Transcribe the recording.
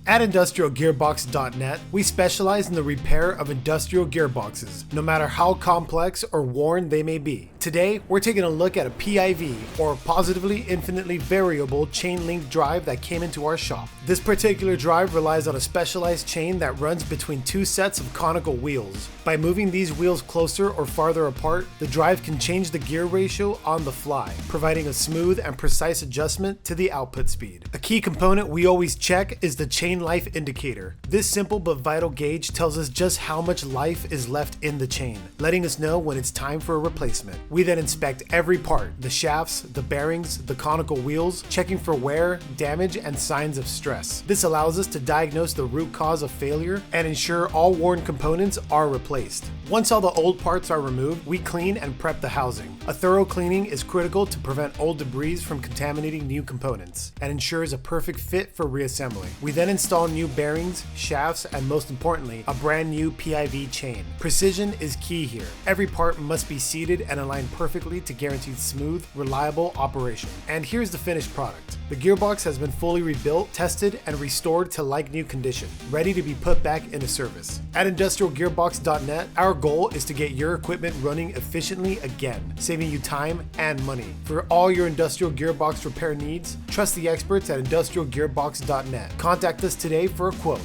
At industrialgearbox.net, we specialize in the repair of industrial gearboxes, no matter how complex or worn they may be. Today, we're taking a look at a PIV, or positively infinitely variable chain link drive that came into our shop. This particular drive relies on a specialized chain that runs between two sets of conical wheels. By moving these wheels closer or farther apart, the drive can change the gear ratio on the fly, providing a smooth and precise adjustment to the output speed. A key component we always check is the chain life indicator. This simple but vital gauge tells us just how much life is left in the chain, letting us know when it's time for a replacement. We then inspect every part, the shafts, the bearings, the conical wheels, checking for wear, damage, and signs of stress. This allows us to diagnose the root cause of failure and ensure all worn components are replaced. Once all the old parts are removed, we clean and prep the housing. A thorough cleaning is critical to prevent old debris from contaminating new components and ensures a perfect fit for reassembly. We then install new bearings, shafts, and most importantly, a brand new PIV chain. Precision is key here. Every part must be seated and aligned perfectly to guarantee smooth, reliable operation. And here's the finished product. The gearbox has been fully rebuilt, tested, and restored to like-new condition, ready to be put back into service. At industrialgearbox.net, our goal is to get your equipment running efficiently again, saving you time and money. For all your industrial gearbox repair needs, trust the experts at industrialgearbox.net. Contact us today for a quote.